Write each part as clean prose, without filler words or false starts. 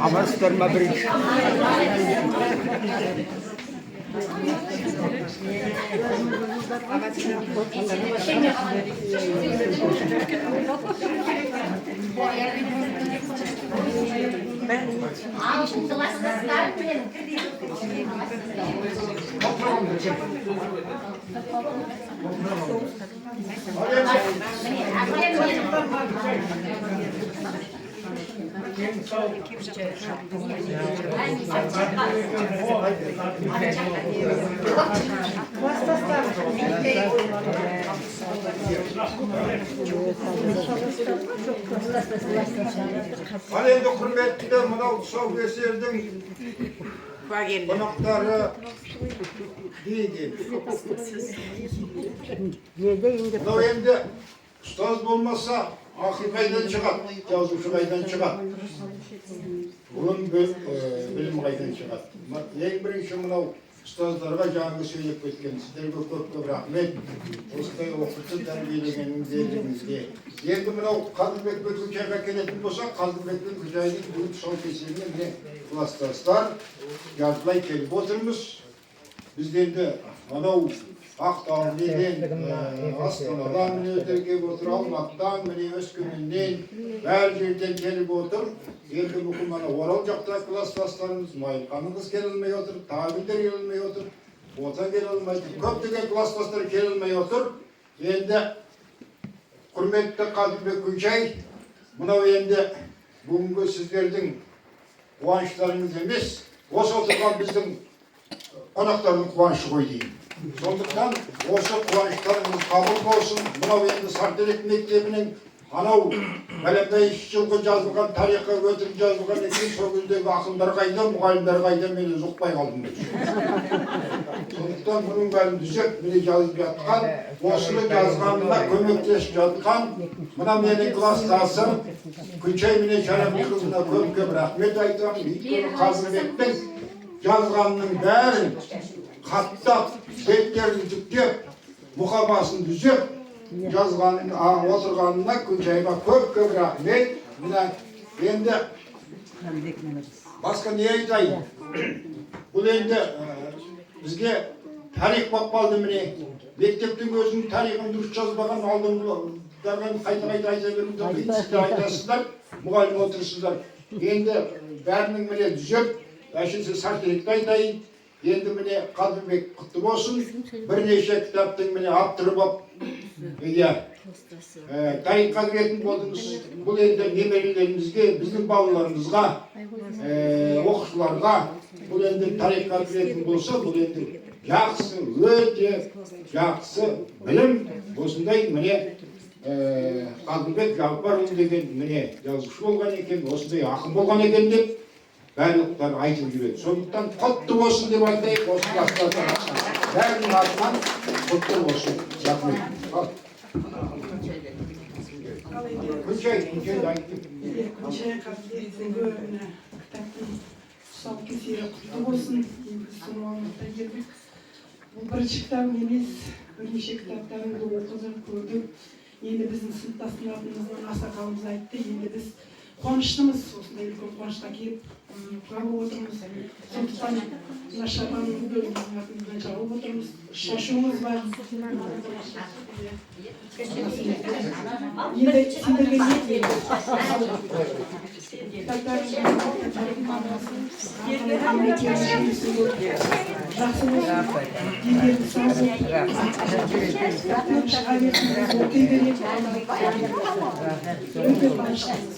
Amastarma birinci. Hani endi hurmatli mınau tusaukeserdin konaktары deydi. Mınau endi ustoz bo'lmasa akıl qaydan çıgat, yazışı qaydan çıgat. Bunun bilim qaydan çıgat. Eng birinchi mınau ustozlarga жаңы söylep ketken sizlerge көп rahmet. Osday okutun terbiyelegeningizge. Endi mınau Kazımbek Beküçayga kelетін bolsak, Kazımbek Beküçay'ın bu tusaukesерine mine klassdaşlar yazılay kelip oturmuş. Biz endi mınau Aqtağ'dan, Astana'dan mine öterge otur, Almat'tan mine Öskümen'den, her yerden kelip otur. Endi bu mana Oral jakta klassdaşlarımız Mayılkanımız kelilmey otur, Tabirler kelilmey otur, Ota kelilmey otur, köptegen klassdaşlar kelilmey otur. Endi hurmetli Kazımbek Beküçay, mınau endi bugünkü sizlerдің қуаныштарыңыз емес, осы отырған біздің қонақтардың қуанышы ғой деймін. Сондықтан осы қуаныштарыңыз қабыл болсын. Мынау енді Сартерек мектебінің анау бәлембай жылғы жазылған тарихқа өтірік жазылған екен, сол кездегі ақындар қайда, мұғалімдер қайда, мен өзі ұқпай қалдым. Сондықтан бұның бәрін түзеп, міне жазып жатқан, осыны жазғанына көмектесіп жатқан, мына менің класстасым Күнчай міне Шарапбекұлына көп рахмет айтамын. Өйткені Қазыбектің жазғанның бәрін қаттап, беттерін жүктеп, мұқабасын түзеп жазғанын отырғанына Күнчайға көп рахмет. Мына енді басқа не айтайын? Бұл енді бізге тарих бақпалды міне. Мектептің өзінің тарихын дұрыс жазбаған алдыңғылардан қайта айта беруді сіздер айтасыздар, мұғалім отырсыздар. Енді бәрінің міне түзеп, әшесі Сартеректі айтайын. Енді міне Кадырбек құтты болсын. Бірнеше кітаптың міне авторы болып, тарихқа кіретін болдыңыз. Бұл енді немерелерімізге, біздің балаларымызға, оқушыларға бұл енді тарихқа кіретін болса, бұл енді жақсы, өте жақсы білім. Осындай міне Кадырбек Жапарұлы деген міне жазушы болған екен, осындай ақын болған екен деп барлықтар айтып жүреді. Сондықтан құтты болсын деп айтайық, осы класстардан бәрінің атынан құтты болсын. Рахмет. Күнчай айттым. Күнчай Кадырбектің кітаптың тұсаукесері құтты болсын. Бұл бірінші кітабым емес, бірнеше кітаптарымды оқыдым, көрдім. Енді біздің сыныптастарымыздың ақсақалымыз айтты, енді біз қуаныштымыз, осындай үлкен қуанышқа келіп жауып отырмыз. Сондықтан мына шапанның бөлімінің артында жауып отырмыз. Шашуымыз бар. Енді сендерге не дейді? Жақсы болсын. Дендерді сау болсын. Шыға берсін, оқи береді. Өте қуаныштымыз.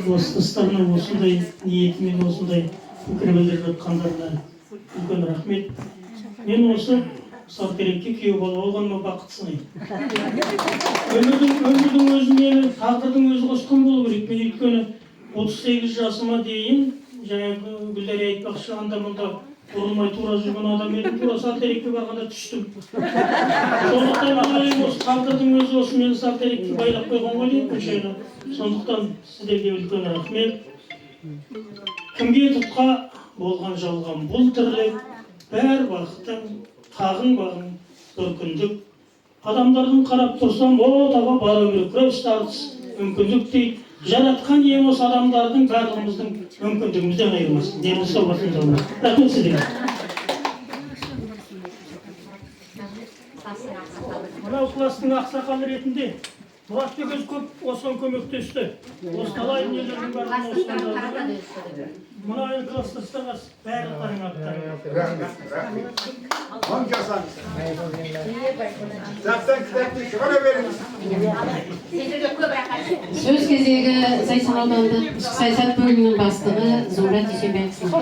Класстастарына осындай ниетімен осындай пікір білдіріп жатқандарына үлкен рахмет. Мен осы Сартерекке күйеу болып алғаныма бақыт санаймын. Өмірдің өзі мені, тағдырдың өзі қосқан болу керек. Мен өйткені 38 жасыма дейін, жаңағы Гүлдәрия айтпақшы, анда-мұнда бұрылмай тура жүрген адам едім, тура Сартерекке барғанда түстім. Сондықтан осы тағдырдың өзі осы мені Сартерекке байлап қойған ғой деймін Күнчайға. Сондықтан сіздерге үлкен рахмет. кімге тұтқа болған жалған бұл тірлік, бәр бақыттың тағын бағын көркіндік. Адамдардың қарап тұрсам, о таба бар өмір күрес тартыс мүмкіндік дейді. Жаратқан ием осы адамдардың барлығымыздың мүмкіндігімізден айырмасын. Дені сау болсын жолына. Рахмет сіздерге. Мынау класстың ақсақалы ретінде Мұрат Бекөз көп осыған көмектесті. Осылай нелердің бәрін осылай. Мына енді класстастағыз барлықтарың аттары. Ham жасаңыз. Zaten kitapты шығара беріңіз. Сөз кезегі Зайсан аудандық саясат бөлімінің бастығы Зумрат Дүйсенбеков.